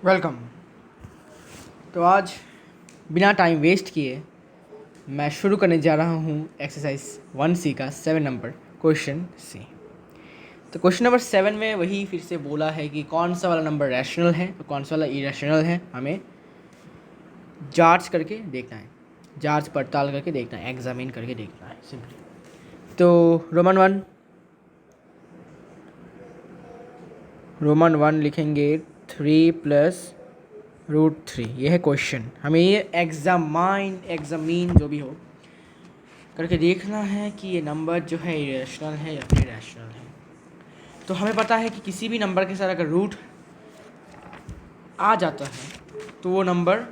Welcome. तो आज बिना टाइम वेस्ट किए मैं शुरू करने जा रहा हूँ एक्सरसाइज 1C का 7 नंबर क्वेश्चन सी। तो क्वेश्चन नंबर 7 में वही फिर से बोला है कि कौन सा वाला नंबर रैशनल है और कौन सा वाला इरेशनल है, हमें जांच करके देखना है, जांच पड़ताल करके देखना है, एग्जामिन करके देखना है सिंपली। तो रोमन वन लिखेंगे 3+√3। ये है क्वेश्चन, हमें ये एग्जामीन जो भी हो करके देखना है कि ये नंबर जो है इरेशनल है या फिर रैशनल है। तो हमें पता है कि किसी भी नंबर के साथ अगर रूट आ जाता है तो वो नंबर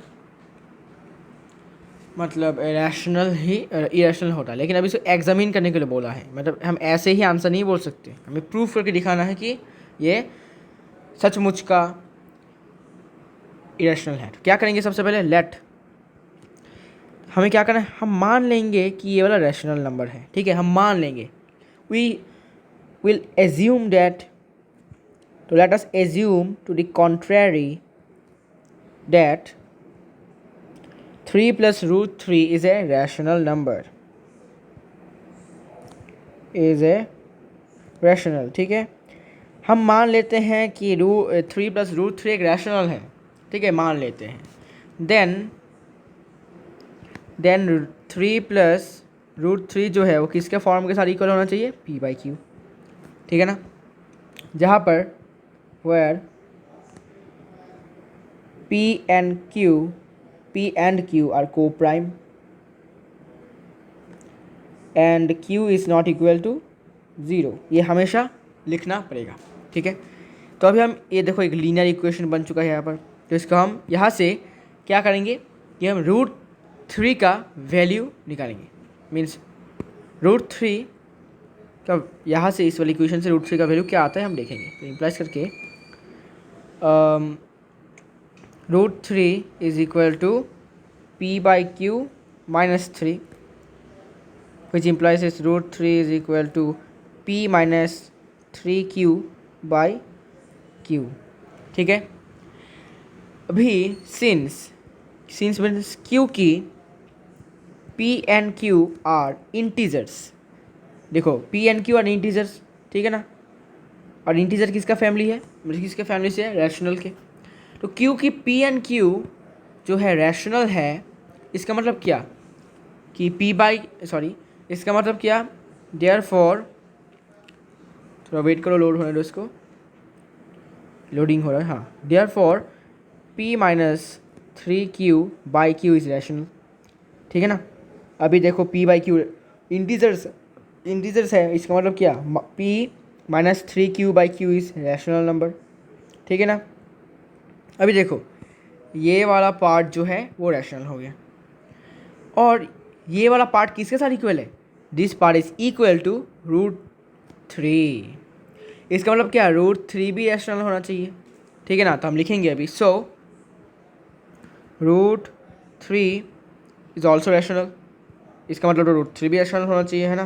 मतलब इरेशनल होता है। लेकिन अभी इसको एग्जामिन करने के लिए बोला है, मतलब हम ऐसे ही आंसर नहीं बोल सकते, हमें प्रूफ करके दिखाना है कि ये सचमुच का इरेशनल है। तो क्या करेंगे, सबसे पहले हमें क्या करना है, हम मान लेंगे कि ये वाला रैशनल नंबर है। ठीक है, हम मान लेंगे, वी विल एज्यूम दैट, तो let us assume to the contrary that 3+√3 is a rational number, is a rational। ठीक है, हम मान लेते हैं कि 3+√3 एक रैशनल है। ठीक है, मान लेते हैं। देन 3+√3 जो है वो किसके फॉर्म के साथ इक्वल होना चाहिए, p/q। ठीक है ना, जहाँ पर where p and q are को prime and q is not equal to 0, ये हमेशा लिखना पड़ेगा। ठीक है, तो अभी हम ये देखो एक लीनियर इक्वेशन बन चुका है यहाँ पर। तो इसको हम यहाँ से क्या करेंगे कि हम √3 का वैल्यू निकालेंगे। मीन्स √3 का यहाँ से इस वाली इक्वेशन से √3 का वैल्यू क्या आता है हम देखेंगे। तो इम्प्लाइज करके √3 is equal to p/q -3, which implies is √3 is equal to p minus 3q/q। ठीक है, अभी सिंस मीन्स क्योंकि p and q are integers. देखो p and q are integers, ठीक है ना, और इंटीजर किसका फैमिली है, मतलब किसके फैमिली से है, रैशनल के। तो क्योंकि p एंड q जो है रैशनल है, इसका मतलब क्या कि इसका मतलब क्या, देयरफॉर, थोड़ा वेट करो, लोड होने दो इसको, लोडिंग हो रहा है। हाँ, therefore p minus 3q/q is rational. ठीक है ना, अभी देखो p/q इंटीजर्स है, इसका मतलब क्या, p minus 3q/q is rational number. ठीक है ना, अभी देखो ये वाला पार्ट जो है वो रैशनल हो गया, और ये वाला पार्ट किसके साथ इक्वल है, this part is equal to √3। इसका मतलब क्या, √3 भी रैशनल होना चाहिए। ठीक है ना, तो हम लिखेंगे अभी, सो √3 इज ऑल्सो रैशनल। इसका मतलब √3 भी रैशनल होना चाहिए, है ना,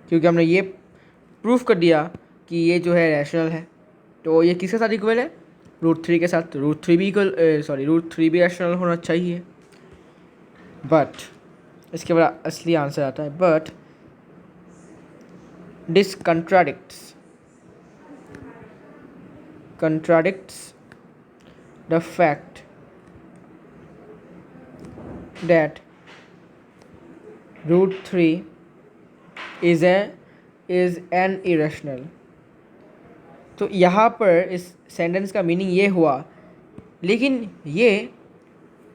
क्योंकि हमने ये प्रूफ कर दिया कि ये जो है रैशनल है। तो ये किसके साथ इक्वल है, √3 के साथ। तो √3 भी √3 भी रैशनल होना चाहिए। बट इसके बाद असली आंसर आता है, but this contradicts the fact that √3 is an irrational। तो यहाँ पर इस सेंटेंस का मीनिंग ये हुआ, लेकिन ये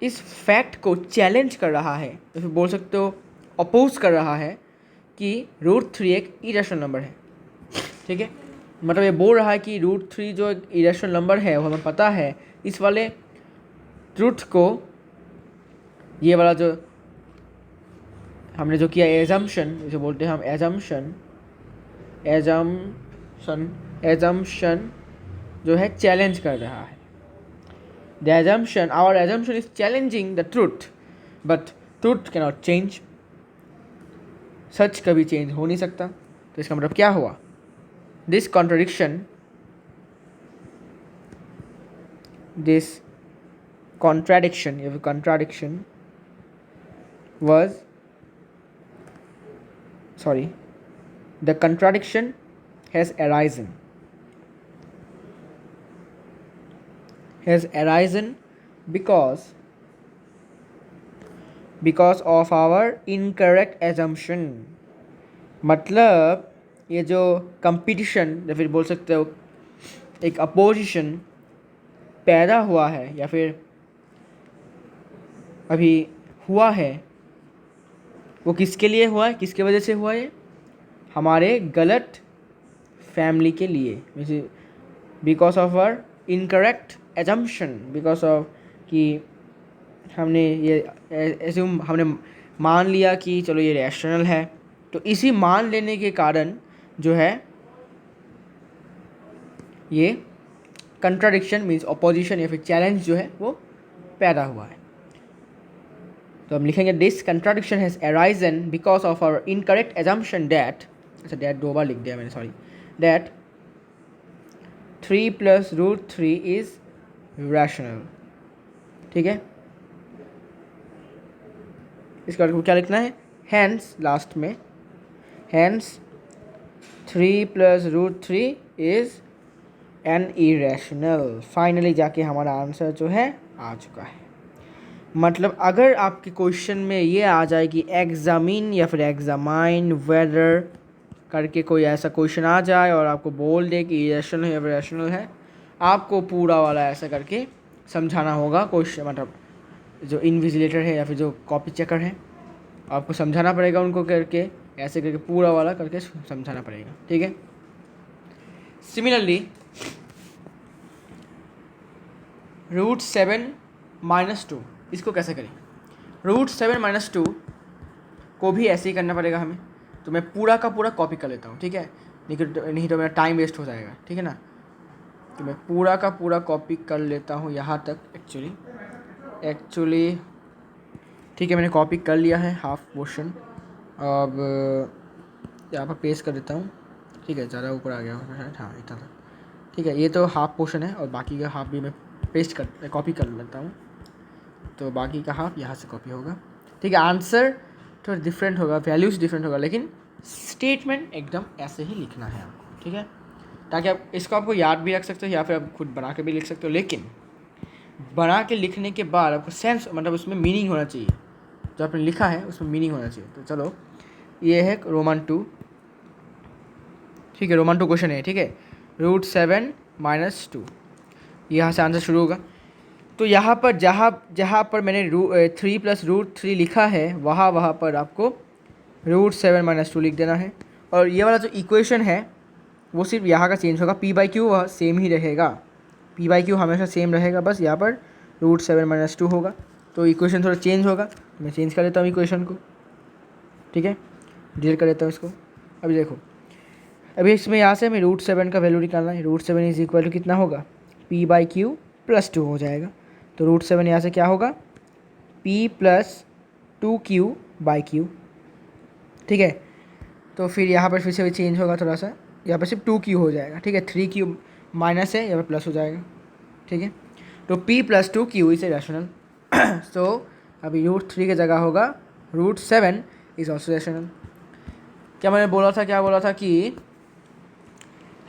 इस फैक्ट को चैलेंज कर रहा है, तो फिर बोल सकते हो अपोज कर रहा है कि √3 एक इरेशनल नंबर है। ठीक है, मतलब ये बोल रहा है कि √3 जो एक इरेशनल नंबर है वो हमें पता है। इस वाले ट्रूथ को, ये वाला जो हमने जो किया एजम्पशन, जो बोलते हैं हम एजम्पशन जो है चैलेंज कर रहा है। our assumption is challenging the truth, but truth cannot change। सच कभी चेंज हो नहीं सकता। तो इसका मतलब क्या हुआ, this contradiction, if contradiction was, sorry, the contradiction has arisen because of our incorrect assumption. मतलब ये जो कंपटीशन या फिर बोल सकते हो एक अपोजिशन पैदा हुआ है या फिर अभी हुआ है, वो किसके लिए हुआ है, किसके वजह से हुआ है? हमारे गलत फैमिली के लिए, because of our incorrect assumption, because of कि हमने ये एज्यूम, हमने मान लिया कि चलो ये रैशनल है, तो इसी मान लेने के कारण जो है ये कंट्राडिक्शन मीन्स अपोजिशन या फिर चैलेंज जो है वो पैदा हुआ है। तो हम लिखेंगे this contradiction has arisen because of our incorrect assumption that, अच्छा दैट दो बार लिख दिया मैंने, सॉरी, दैट 3 + √3 इज रैशनल। ठीक है, इसका क्या लिखना है? हैंस लास्ट में, hence 3 + √3 is an irrational. Finally जाके हमारा आंसर जो है आ चुका है। मतलब अगर आपके क्वेश्चन में ये आ जाए कि एग्जामिन या फिर एग्जामाइन वेदर करके कोई ऐसा क्वेश्चन आ जाए और आपको बोल दे कि इरेशनल है या फिर रैशनल है, आपको पूरा वाला ऐसा करके समझाना होगा क्वेश्चन, मतलब जो इन्विजिलेटर है या फिर जो कॉपी चेकर है, आपको समझाना पड़ेगा उनको करके, ऐसे करके पूरा वाला करके समझाना पड़ेगा। ठीक है, सिमिलरली √7 - 2 इसको कैसे करें? √7 - 2 को भी ऐसे ही करना पड़ेगा हमें। तो मैं पूरा का पूरा कॉपी कर लेता हूँ, ठीक है, नहीं तो मेरा टाइम वेस्ट हो जाएगा। ठीक है ना, तो मैं पूरा का पूरा कॉपी कर लेता हूँ यहाँ तक। एक्चुअली ठीक है, मैंने कॉपी कर लिया है हाफ पोर्शन। अब यहाँ पर पेस्ट कर देता हूँ। ठीक है, ज़्यादा ऊपर आ गया शायद, हाँ इतना था। ठीक है, ये तो हाफ पोर्शन है और बाकी का हाफ भी मैं कॉपी कर लेता हूँ। तो बाकी का हाफ यहाँ से कॉपी होगा। ठीक है, आंसर थोड़ा डिफरेंट होगा, वैल्यूज़ डिफरेंट होगा, लेकिन स्टेटमेंट एकदम ऐसे ही लिखना है आपको। ठीक है, ताकि आप इसको आपको याद भी रख सकते हो या फिर आप खुद बना के भी लिख सकते हो, लेकिन बना के लिखने के बाद आपको सेंस, मतलब उसमें मीनिंग होना चाहिए, जो आपने लिखा है उसमें मीनिंग होना चाहिए। तो चलो, ये है रोमन 2। ठीक है, रोमन 2 क्वेश्चन है। ठीक है, √7 - 2, यहाँ से आंसर शुरू होगा। तो यहाँ पर जहाँ पर मैंने 3 + √3 लिखा है, वहाँ पर आपको √7 - 2 लिख देना है। और ये वाला जो इक्वेशन है वो सिर्फ यहाँ का चेंज होगा, P/Q वह सेम ही रहेगा, P/Q हमेशा सेम रहेगा, बस यहाँ पर √7 - 2 होगा। तो इक्वेशन थोड़ा चेंज होगा, मैं चेंज कर लेता हूँ इक्वेशन को। ठीक है, डिलीट कर लेता हूँ इसको। अभी देखो, अभी इसमें यहाँ से हमें √7 का वैल्यू निकालना है। √7 इज इक्वल टू कितना होगा? P/Q + 2 हो जाएगा। तो √7 यहाँ से क्या होगा? P + 2Q/Q। ठीक है, तो फिर यहाँ पर फिर से चेंज होगा थोड़ा सा, यहाँ पर सिर्फ 2Q हो जाएगा। ठीक है, 3Q माइनस है, यहाँ पर प्लस हो जाएगा। ठीक है, तो P + 2Q is a rational. So अभी √3 की जगह होगा √7 इज ऑल्सो रैशनल। क्या मैंने बोला था, क्या बोला था कि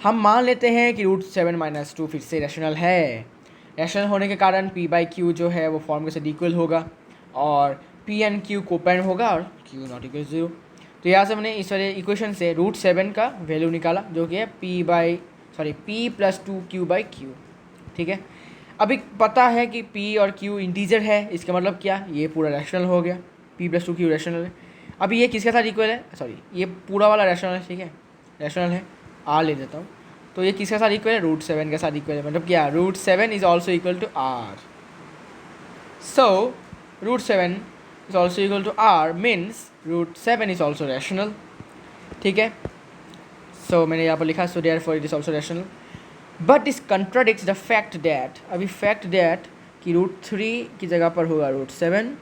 हम मान लेते हैं कि √7 - 2 फिर से रैशनल है। रैशनल होने के कारण P/Q जो है वो फॉर्म के साथ इक्वल होगा और P and Q कोपेरेंट होगा और Q नॉट इक्वल 0। तो यहाँ से मैंने इस वाले इक्वेशन से √7 का वैल्यू निकाला, जो कि है P + 2Q/Q। ठीक है, अभी पता है कि P और Q इंटीजर है, इसका मतलब क्या, ये पूरा रैशनल हो गया, P + 2Q रैशनल है। अभी ये किसके साथ इक्वल है? सॉरी, ये पूरा वाला रैशनल है। ठीक है, रैशनल है, R ले देता हूँ। तो ये किसके साथ इक्वल है? √7 के साथ इक्वल है। मतलब क्या, √7 is also equal to R। So √7 is also equal to R means √7 is also rational. ठीक है, सो मैंने यहाँ पर लिखा, so therefore it is also rational, but this contradicts the fact that, अभी फैक्ट दैट कि √3 की जगह पर होगा √7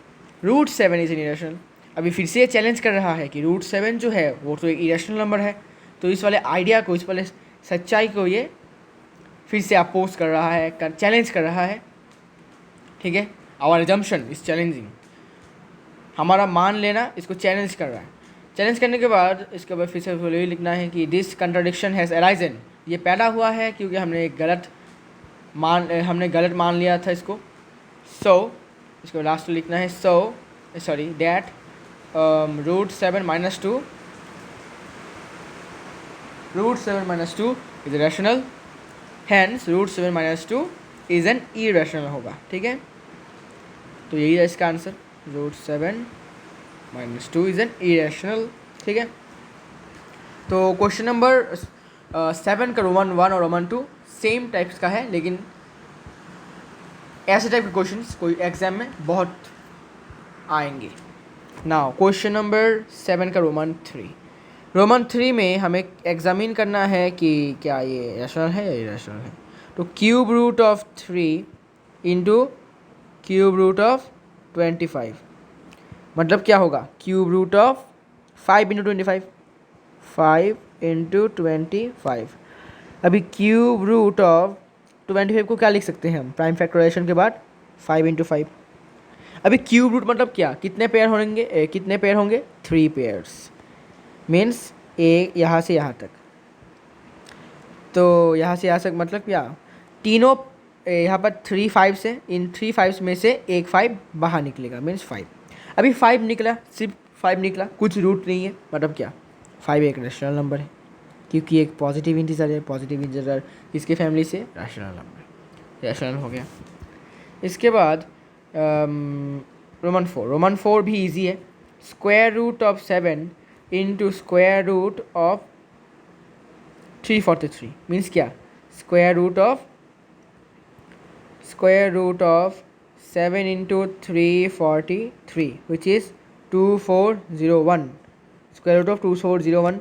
इज एन इरेशनल। अभी फिर से चैलेंज कर रहा है कि √7 जो है वो तो एक इरेशनल नंबर है। तो इस वाले आइडिया को, इस वाले सच्चाई को ये फिर से अपोज कर रहा है, चैलेंज कर रहा है ठीक है, आवर एजम्पशन इज चैलेंजिंग, हमारा मान लेना इसको चैलेंज कर रहा है। चैलेंज करने के बाद इसके बाद फिर से यही लिखना है कि दिस कंट्राडिक्शन हैज़ अराइजन, ये पैदा हुआ है क्योंकि हमने गलत मान लिया था इसको। सो इसको लास्ट में लिखना है that √7 - 2 is rational, hence √7 - 2 is an irrational होगा। ठीक है, तो यही है इसका आंसर, √7 - 2 इज एन इरेशनल। ठीक है, तो क्वेश्चन नंबर 7 का रोमन 1 और रोमन 2 सेम टाइप्स का है, लेकिन ऐसे टाइप के क्वेश्चंस कोई एग्जाम में बहुत आएंगे। नाउ क्वेश्चन नंबर 7 का रोमन 3 में हमें एग्जामिन करना है कि क्या ये रैशनल है या इरेशनल है। तो cube root of 3 into cube root of 25, मतलब क्या होगा, cube root of 5 into 25, 5 into 25। अभी क्यूब रूट ऑफ 25 को क्या लिख सकते हैं हम, प्राइम फैक्टराइजेशन के बाद 5 इंटू 5। अभी क्यूब रूट मतलब क्या, कितने पेयर होंगे 3 पेयर्स, मीन्स ए यहाँ से यहाँ तक, तो यहाँ से यहाँ तक मतलब क्या, तीनों यहाँ पर 3 5 से, इन 3 5 में से एक 5 बाहर निकलेगा, मीन्स 5। अभी 5 निकला, सिर्फ 5 निकला, कुछ रूट नहीं है, मतलब क्या 5 एक रैशनल नंबर है क्योंकि एक पॉजिटिव इंटीजर है, पॉजिटिव इंटीजर इसके फैमिली से रैशनल नंबर, रैशनल हो गया। इसके बाद रोमन 4 भी इजी है, square root of 7 into square root of 343 means क्या, square root of 7 into 343 which is 2401, square root of 2401,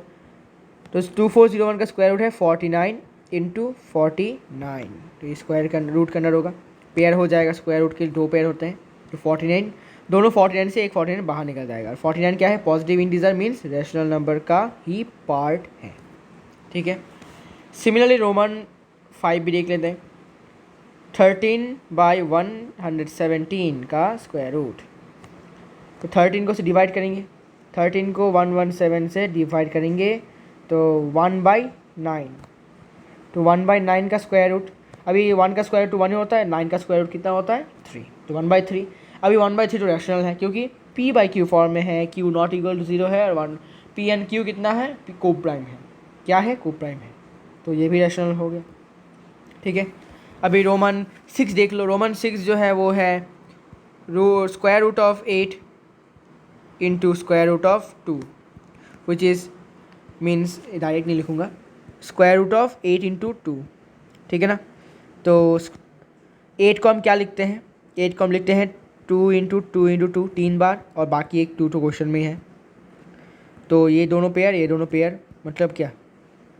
तो 2401 का स्क्वायर रूट है 49 इंटू 49, तो ये स्क्वायर का रूट का अंदर होगा, पेयर हो जाएगा, स्क्वायर रूट के 2 पेयर होते हैं, तो 49, दोनों 49 से एक 49 बाहर निकल जाएगा। 49 क्या है, positive integer, means rational number का ही पार्ट है। ठीक है, सिमिलरली रोमन 5 भी देख लेते हैं, 13/117 का स्क्वायर रूट, तो 13 को से डिवाइड करेंगे, 13 को 117 से डिवाइड करेंगे तो 1/9, तो 1/9 का स्क्वायर रूट, अभी 1 का स्क्वायर रूट 1 ही होता है, 9 का स्क्वायर रूट कितना होता है 3, तो 1/3। अभी 1/3 तो रैशनल है क्योंकि p/q फॉर्म में है, q नॉट इक्वल टू 0 है, और 1 p एंड q कितना है, को प्राइम है, क्या है, को प्राइम है, तो ये भी रैशनल हो गया। ठीक है, अभी रोमन 6 देख लो, रोमन 6 जो है वो है square root of 8 into square root of 2 which is means direct नहीं लिखूँगा, स्क्वायर रूट ऑफ 8 इंटू 2, ठीक है ना। तो 8 को हम क्या लिखते हैं, 8 को हम लिखते हैं 2 इंटू 2 3 बार, और बाकी एक 2 तो क्वेश्चन में ही है, तो ये दोनों पेयर मतलब क्या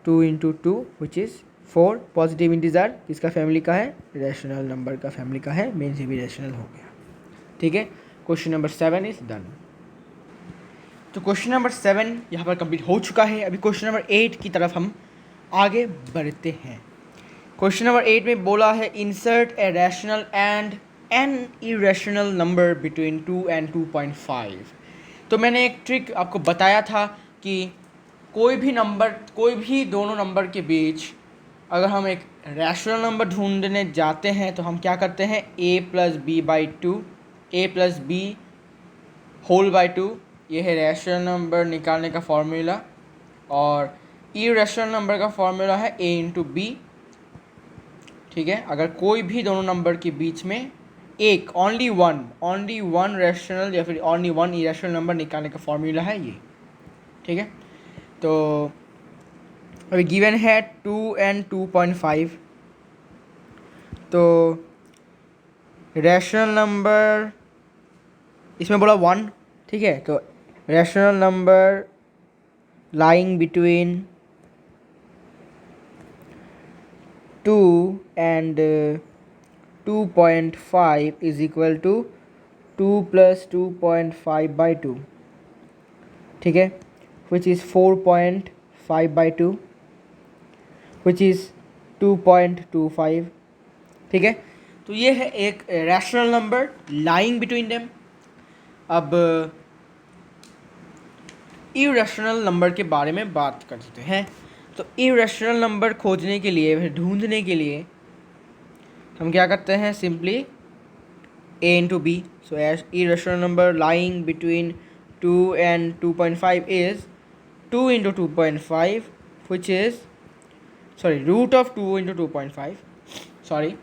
2 into 2 which is 4, positive integer किसका फैमिली का है, रैशनल नंबर का फैमिली का है, मीन्स ये भी रैशनल हो गया। ठीक है, क्वेश्चन नंबर 7 इज डन। तो क्वेश्चन नंबर 7 यहाँ पर कंप्लीट हो चुका है। अभी क्वेश्चन नंबर 8 की तरफ हम आगे बढ़ते हैं। क्वेश्चन नंबर 8 में बोला है insert a rational and an irrational number between 2 and 2.5। तो मैंने एक ट्रिक आपको बताया था कि कोई भी दोनों नंबर के बीच अगर हम एक रैशनल नंबर ढूंढने जाते हैं तो हम क्या करते हैं, a+b/2, a+b/2, ये है रैशनल नंबर निकालने का फॉर्मूला, और इरेशनल नंबर का फॉर्मूला है a इंटू बी। ठीक है, अगर कोई भी दोनों नंबर के बीच में एक ओनली वन रैशनल या फिर ओनली वन इरेशनल नंबर निकालने का फॉर्मूला है ये। ठीक है, तो अभी गिवन है 2 and 2.5, तो रैशनल नंबर इसमें बोला 1, ठीक है, तो rational number lying between 2 and 2.5 is equal to 2 + 2.5/2, ठीक है, which is 4.5/2 which is 2.25। ठीक है, तो ये है एक rational number lying between them. अब इरेशनल नंबर के बारे में बात करते हैं। तो इरेशनल नंबर खोजने के लिए, ढूंढने के लिए हम क्या करते हैं, simply a into b. So as irrational number lying between 2 and 2.5 is 2 into 2.5, which is, sorry, root of 2 into 2.5, sorry,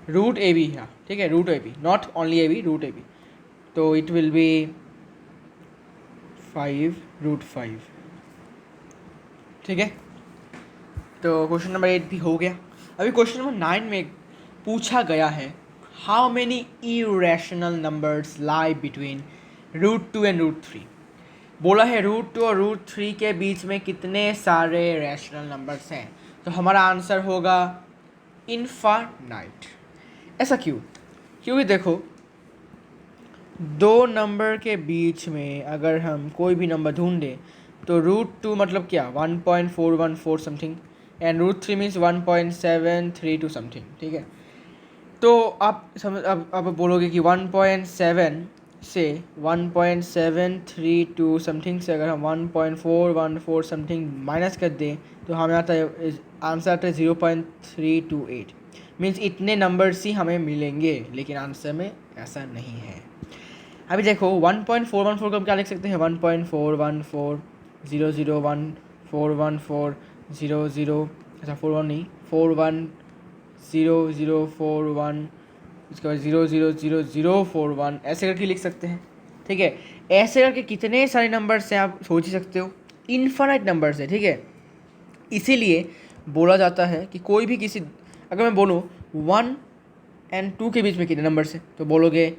root ab, हाँ ठीक है, root ab, not only ab, root ab. तो it will be 5 root 5, ठीक है। तो question number 8 भी हो गया। अभी क्वेश्चन नंबर 9 में पूछा गया है, how many irrational numbers lie between √2 and √3। बोला है √2 और √3 के बीच में कितने सारे रैशनल नंबर्स हैं। तो हमारा आंसर होगा इनफाइनाइट। ऐसा क्यों? क्योंकि देखो, दो नंबर के बीच में अगर हम कोई भी नंबर ढूंढें तो √2 मतलब क्या, 1.414 समथिंग, एंड √3 मीन्स 1.732 समथिंग, ठीक है। तो आप समझ, अब बोलोगे कि 1.7 से 1.732 समथिंग से अगर हम 1.414 समथिंग माइनस कर दें तो हमें आता है, आंसर आता है 0.328। मीन्स इतने नंबर्स ही हमें मिलेंगे, लेकिन आंसर में ऐसा नहीं है। अभी देखो 1.414 को हम क्या लिख सकते हैं, 1.414 अच्छा 41 नहीं, 410041, उसके बाद 0000041, ऐसे करके लिख सकते हैं, ठीक है। ऐसे करके कितने सारे नंबर्स हैं आप सोच ही सकते हो, इनफाइनाइट नंबर्स है, ठीक है। इसीलिए बोला जाता है कि कोई भी किसी, अगर मैं बोलूँ 1 और 2 के बीच में कितने नंबर्स हैं तो बोलोगे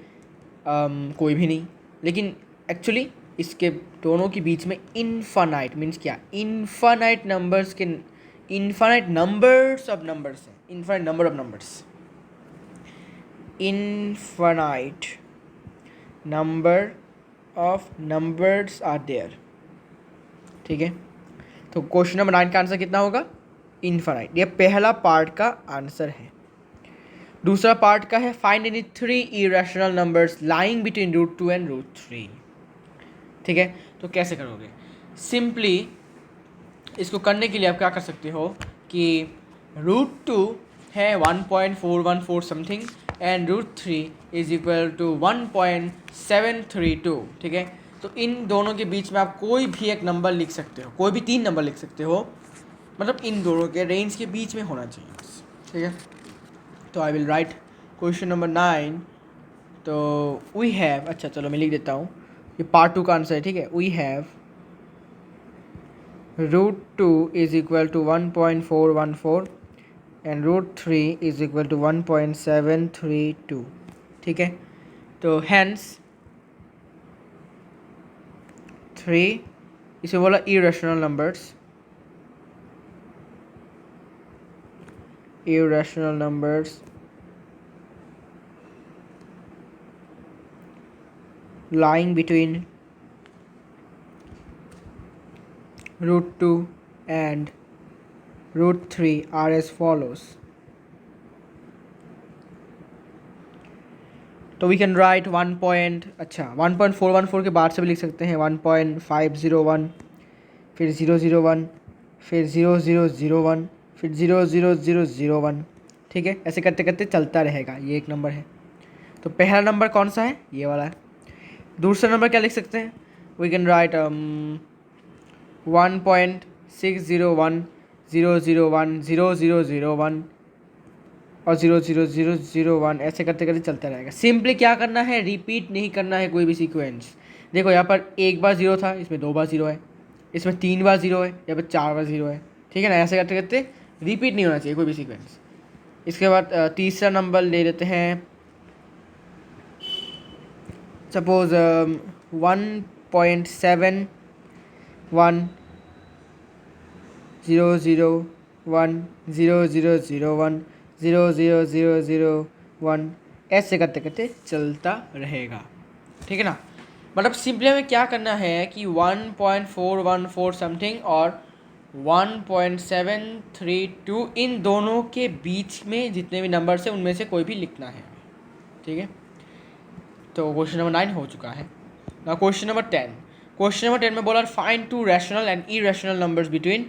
कोई भी नहीं, लेकिन एक्चुअली इसके दोनों के बीच में इनफाइनाइट मीन्स क्या, इनफाइनाइट नंबर्स के, इनफाइनाइट नंबर्स ऑफ नंबर्स हैं, infinite number of numbers, infinite number of numbers are there, ठीक है। तो क्वेश्चन नंबर 9 का आंसर कितना होगा, इनफाइनाइट। ये पहला पार्ट का आंसर है। दूसरा पार्ट का है, find any 3 irrational numbers lying between √2 and √3, ठीक है। तो कैसे करोगे, सिंपली इसको करने के लिए आप क्या कर सकते हो कि √2 है 1.414 something and √3 is equal to 1.732, ठीक है। तो इन दोनों के बीच में आप कोई भी एक नंबर लिख सकते हो, कोई भी 3 नंबर लिख सकते हो, मतलब इन दोनों के रेंज के बीच में होना चाहिए, ठीक है। तो I will write question number 9। तो वी हैव, अच्छा चलो मैं लिख देता हूँ, ये पार्ट 2 का आंसर है, ठीक है। We have √2 is equal to 1.414 and √3 is equal to 1.732, ठीक है। तो हैंस 3, इसे बोला irrational numbers, irrational numbers lying between √2 and √3 are as follows. तो वी कैन राइट 1.414 के बाद से भी लिख सकते हैं 1.501, फिर 001, फिर 0001, फिर 00001, ठीक है। ऐसे करते करते चलता रहेगा, ये एक नंबर है। तो पहला नंबर कौन सा है, ये वाला है। दूसरा नंबर क्या लिख सकते हैं, वी कैन राइट 1.601, 001, 0001 और 00001, ऐसे करते करते चलता रहेगा। सिंपली क्या करना है, रिपीट नहीं करना है कोई भी सीक्वेंस। देखो यहाँ पर एक बार 0 था, इसमें 2 बार 0 है, इसमें 3 बार 0 है, यहाँ पर 4 बार 0 है, ठीक है ना। ऐसे करते करते रिपीट नहीं होना चाहिए कोई भी सीक्वेंस। इसके बाद तीसरा नंबर ले लेते हैं, सपोज 1.71001, 0001, 00001, ऐसे करते करते चलता रहेगा, ठीक है ना। मतलब सिंपली हमें क्या करना है कि 1.414 समथिंग और 1.732 इन दोनों के बीच में जितने भी नंबर्स हैं उनमें से कोई भी लिखना है, ठीक है। तो क्वेश्चन नंबर 9 हो चुका है ना। क्वेश्चन नंबर 10, क्वेश्चन नंबर 10 में बोला find to rational and irrational numbers between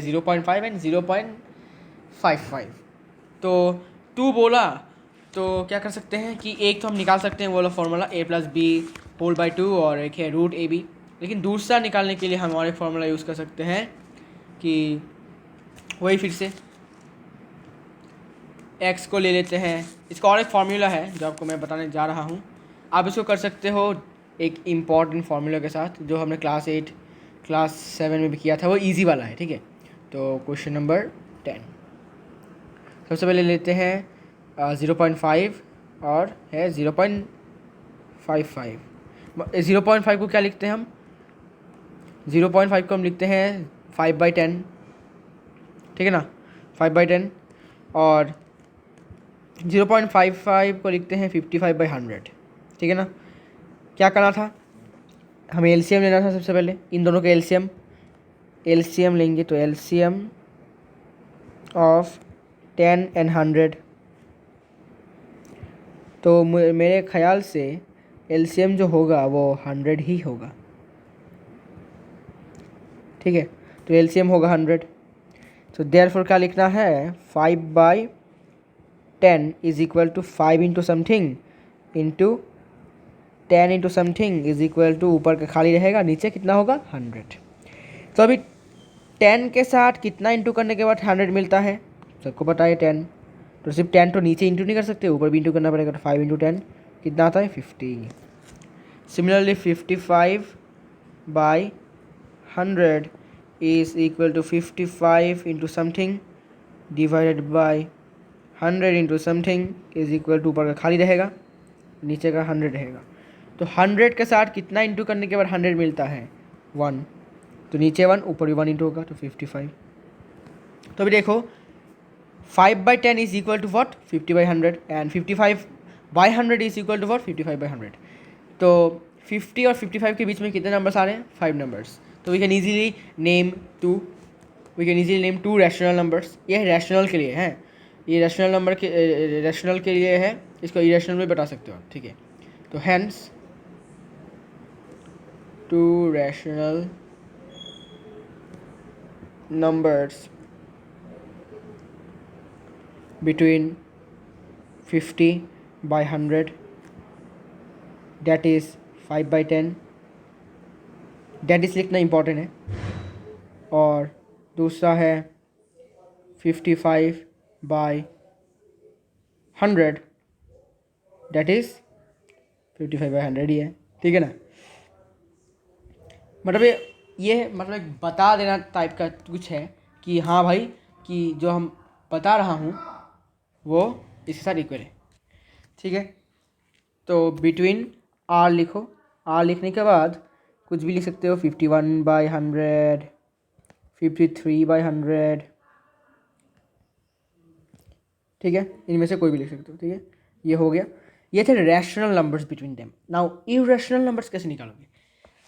0.5 and 0.55। तो 2 बोला तो क्या कर सकते हैं कि एक तो हम निकाल सकते हैं, बोला फॉर्मूला a+b² और एक है √ab। लेकिन दूसरा निकालने के लिए हम और एक फार्मूला यूज़ कर सकते हैं कि वही फिर से x को ले लेते हैं। इसका और एक फार्मूला है जो आपको मैं बताने जा रहा हूँ, आप इसको कर सकते हो एक इम्पॉर्टेंट फार्मूला के साथ जो हमने क्लास 8 क्लास 7 में भी किया था, वो इजी वाला है, ठीक है। तो क्वेश्चन नंबर 10 सबसे पहले लेते हैं 0.5 और है 0.55। 0.5 को क्या लिखते हैं हम, 0.5 को हम लिखते हैं 5/10, ठीक है ना, 5/10। और 0.55 को लिखते हैं 55/100, ठीक है ना। क्या करना था, हमें एलसीएम लेना था सबसे पहले, इन दोनों के एलसीएम लेंगे। तो एलसीएम ऑफ 10 and 100, तो मेरे ख्याल से एलसीएम जो होगा वो 100 ही होगा, ठीक है। तो एलसीएम होगा 100। तो देयरफॉर क्या लिखना है, 5/10 is equal to 5 into something into 10 into something is equal to, ऊपर का खाली रहेगा, नीचे कितना होगा 100। तो अभी 10 के साथ कितना इंटू करने के बाद 100 मिलता है, सबको पता है 10। तो सिर्फ 10 तो नीचे इंटू नहीं कर सकते, ऊपर भी इंटू करना पड़ेगा। तो 5 इंटू 10 कितना आता है 50। Similarly 55/100 is equal to 55 into something divided by 100 into something is equal to, ऊपर का खाली रहेगा, नीचे का 100 रहेगा। तो 100 के साथ कितना इंटू करने के बाद 100 मिलता है 1, तो नीचे 1 ऊपर भी 1 इंटू होगा, तो 55। तो अभी देखो 5/10 is equal to what 50/100 and 55/100 is equal to what 55/100। तो 50 और 55 के बीच में कितने नंबर्स आ रहे हैं, 5 नंबर्स। तो we can easily name 2 rational numbers. ये रैशनल के लिए है, ये रैशनल नंबर के रैशनल के लिए है, इसको इरेशनल में बता सकते हो आप, ठीक है। तो hence 2 rational numbers between 50/100 that is 5/10, that is लिखना इम्पॉर्टेंट है। और दूसरा है 55/100 that is 55/100 ही है, ठीक है ना। मतलब ये मतलब एक बता देना टाइप का कुछ है कि हाँ भाई कि जो हम बता रहा हूँ वो इसके साथ इक्वल है, ठीक है। तो बिटवीन आर लिखो, आर लिखने के बाद कुछ भी लिख सकते हो, 51/100, 53/100, ठीक है, इनमें से कोई भी लिख सकते हो, ठीक है। ये हो गया, ये थे rational numbers between them. Now irrational numbers कैसे निकालोगे,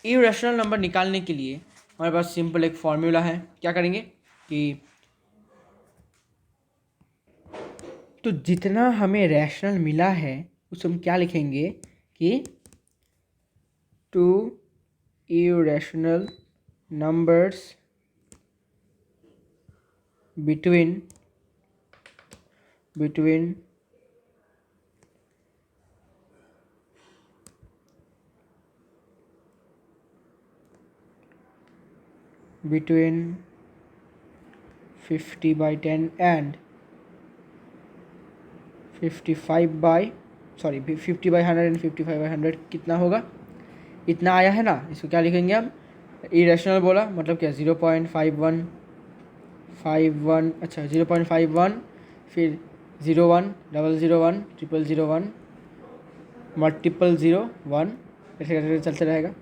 इरेशनल नंबर निकालने के लिए हमारे पास सिंपल एक फॉर्मूला है। क्या करेंगे कि तो जितना हमें रैशनल मिला है उसे हम क्या लिखेंगे कि 2 irrational numbers between 50/10 and 50/100 and 55/100 कितना होगा, इतना आया है ना। इसको क्या लिखेंगे हम, इरेशनल बोला मतलब क्या 0.51, अच्छा 0.51, फिर 01, 001, 0001, मल्टीपल 01, ऐसे करके चलते रहेगा।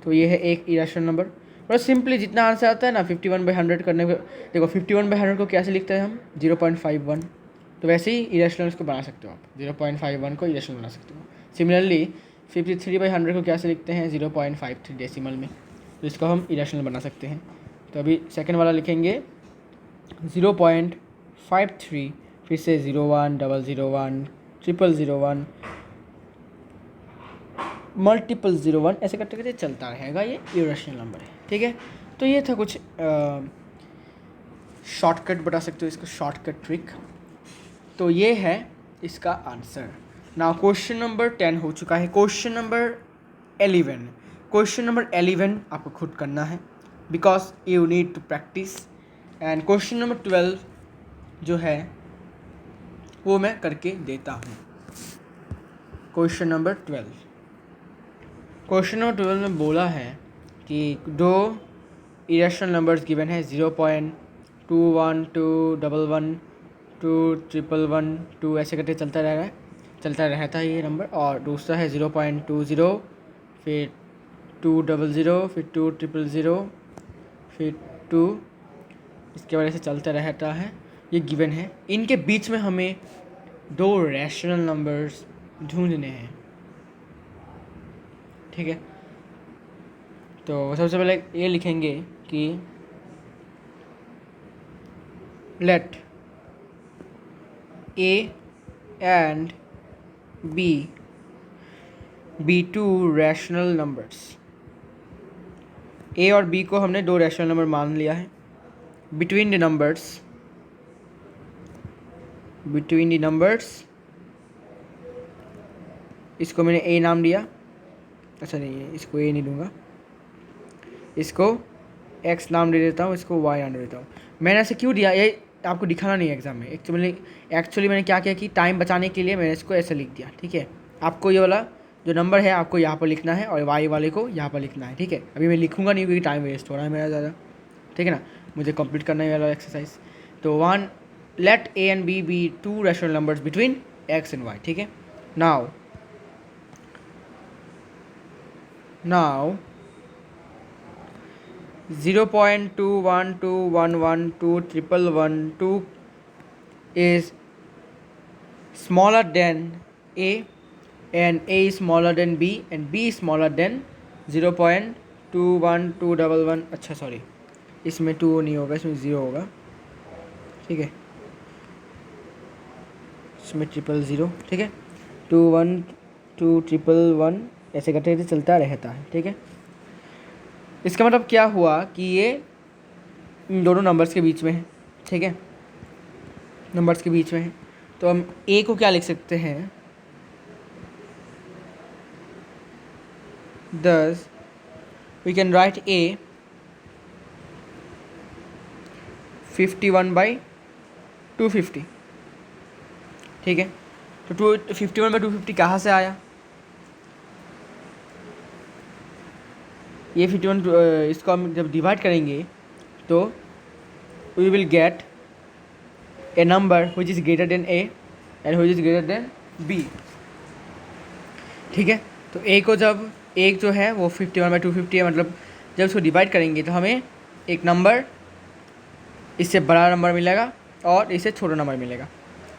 तो ये है एक इरेशनल नंबर। और सिंपली जितना आंसर आता है ना 51/100 करने को, देखो 51/100 को कैसे लिखते हैं हम 0.51, तो वैसे ही इरेशनल को बना सकते हो आप, 0.51 को इरेशनल बना सकते हो। सिमिलरली 53/100 को कैसे लिखते हैं 0.53 डेसिमल में, तो इसको हम इरेशनल बना सकते हैं। तो अभी सेकंड वाला लिखेंगे 0.53, फिर से 01, 001, 001, मल्टीपल 01, ऐसे करते करते चलता रहेगा, ये इरेशनल नंबर है। ठीक है, तो ये था कुछ शॉर्टकट बता सकते हो इसको, शॉर्टकट ट्रिक। तो ये है इसका आंसर। नाउ क्वेश्चन नंबर 10 हो चुका है। क्वेश्चन नंबर 11, क्वेश्चन नंबर 11 आपको खुद करना है, because you need to practice. And question number 12 जो है वो मैं करके देता हूँ। क्वेश्चन नंबर 12, क्वेश्चन नंबर 12 में बोला है कि दो इरेशनल नंबर्स गिवन है, 0.21211, 21112, ऐसे करके चलता रहता है ये नंबर। और दूसरा है 0.20, फिर 200, फिर 2000, फिर 2, इसके वजह से चलता रहता है, ये गिवन है। इनके बीच में हमें दो रैशनल नंबर्स ढूंढने हैं। ठीक है, तो सबसे पहले ये लिखेंगे कि late A and B be two rational numbers। A और B को हमने दो रैशनल नंबर मान लिया है। between the numbers, इसको मैंने A नाम दिया, अच्छा नहीं, इसको A नहीं दूंगा, इसको X नाम दे देता हूँ, इसको Y नाम दे देता हूँ। मैंने ऐसे क्यों दिया, ये आपको दिखाना नहीं है एग्जाम में। एक्चुअली मैंने क्या किया कि टाइम बचाने के लिए मैंने इसको ऐसे लिख दिया। ठीक है, आपको ये वाला जो नंबर है आपको यहाँ पर लिखना है और वाई वाले को यहाँ पर लिखना है। ठीक है, अभी मैं लिखूँगा नहीं क्योंकि टाइम वेस्ट हो रहा है मेरा ज़्यादा। ठीक है ना, मुझे कंप्लीट करना है वाला एक्सरसाइज। तो late A and B be two rational numbers between X and Y। ठीक है, now 0.212112112 is smaller than A and A is smaller than B and B is smaller than 0.21211। अच्छा सॉरी, इसमें 2 नहीं होगा, इसमें 0 होगा। ठीक है, इसमें 000। ठीक है, 21211 ऐसे करते चलता रहता है। ठीक है, इसका मतलब क्या हुआ कि ये इन दोनों नंबर्स के बीच में है। ठीक है, नंबर्स के बीच में है, तो हम A को क्या लिख सकते हैं, 10 we can write A 51/250। ठीक है, तो 51/250 कहाँ से आया, ये 51, इसको हम जब डिवाइड करेंगे तो we will get a number which is greater than A and which is greater than B। ठीक है, तो A को जब एक जो है वो 51/250 है, मतलब जब इसको डिवाइड करेंगे तो हमें एक नंबर इससे बड़ा नंबर मिलेगा और इससे छोटा नंबर मिलेगा।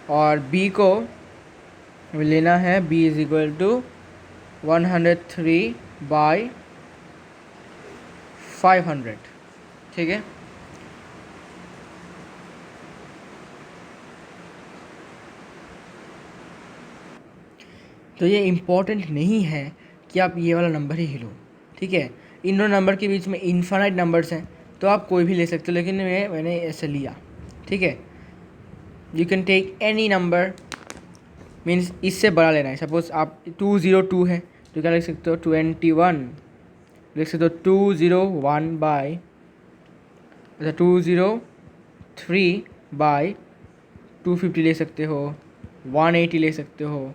और B को लेना है, B इज इक्वल टू 103/500। ठीक है, तो ये इम्पोर्टेंट नहीं है कि आप ये वाला नंबर ही लो। ठीक है, इन दोनों नंबर के बीच में इन्फाइनाइट नंबर्स हैं, तो आप कोई भी ले सकते हो, लेकिन मैंने ऐसे लिया। ठीक है, you can take any number, means इससे बड़ा लेना है। सपोज आप 202 है तो क्या लिख सकते हो, 21 लिख सकते हो, 201 अच्छा 203/250 ले सकते हो, 180 ले सकते हो,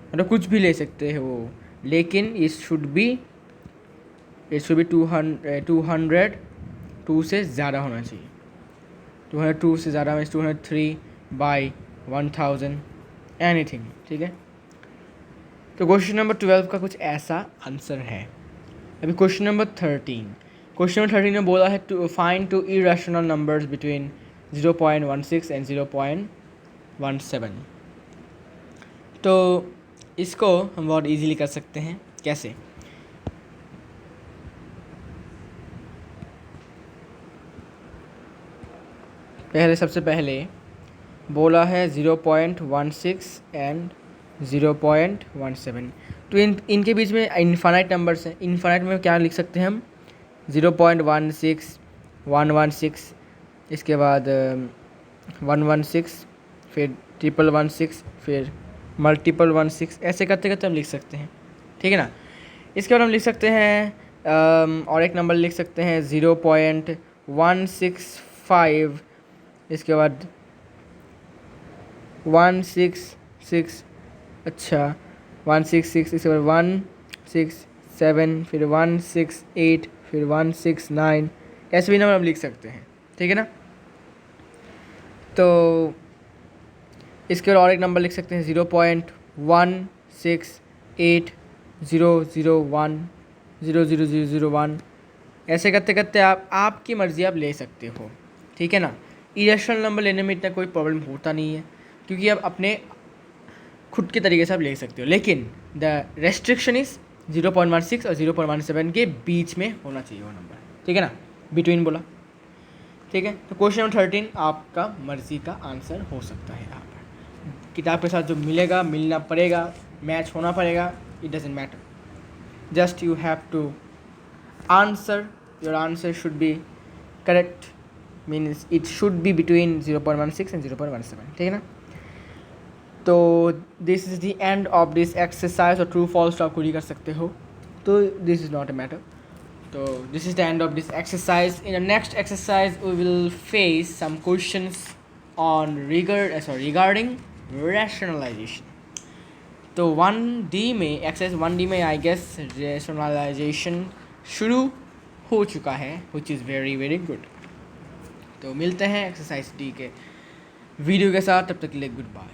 मतलब कुछ भी ले सकते हो, लेकिन इट शुड बी 202 से ज़्यादा होना चाहिए। 202 से ज़्यादा मीन्स 203/1000 एनीथिंग। ठीक है, तो क्वेश्चन नंबर 12 का कुछ ऐसा आंसर है। अभी क्वेश्चन नंबर 13, क्वेश्चन नंबर 13 में बोला है to find two irrational numbers between 0.16 and 0.17। तो इसको हम बहुत इजीली कर सकते हैं। कैसे, सबसे पहले बोला है 0.16 एंड 0.17। तो इनके बीच में इनफाइनाइट नंबर्स हैं। इनफाइनाइट में क्या लिख सकते हैं हम? 0.16, 116, इसके बाद 116, फिर 116, फिर मल्टीपल 16, ऐसे करते करते हम लिख सकते हैं। ठीक है ना। इसके बाद हम लिख सकते हैं और एक नंबर लिख सकते हैं 0.165, इसके बाद 166, अच्छा 166, इसके बाद 167, फिर 168, फिर 169, ऐसे भी नंबर हम लिख सकते हैं। ठीक है ना। तो इसके बाद और एक नंबर लिख सकते हैं 0.1680001, ऐसे करते करते आपकी मर्ज़ी आप ले सकते हो। ठीक है ना। इरेशनल नंबर लेने में इतना कोई प्रॉब्लम होता नहीं है, क्योंकि आप अपने खुद के तरीके से आप ले सकते हो, लेकिन द रेस्ट्रिक्शन इज़ 0.16 और 0.17 के बीच में होना चाहिए वो नंबर। ठीक है ना, बिटवीन बोला। ठीक है। तो क्वेश्चन नंबर 13 आपका मर्जी का आंसर हो सकता है। यहाँ पर किताब के साथ जो मिलेगा, मिलना पड़ेगा, मैच होना पड़ेगा, it doesn't matter, just you have to answer, your answer should be correct, means it should be between 0.16 and 0.17। ठीक है ना। तो this is the end of this exercise, और ट्रू फॉल्स तो आप खुद ही कर सकते हो, तो this is not a matter. So this is the end of this exercise. In the next exercise, we will face some questions on regarding rationalization. तो 1D में exercise 1D में I guess rationalization शुरू हो चुका है, which is very very good. तो मिलते हैं exercise D के वीडियो के साथ, तब तक के लिए गुड बाय।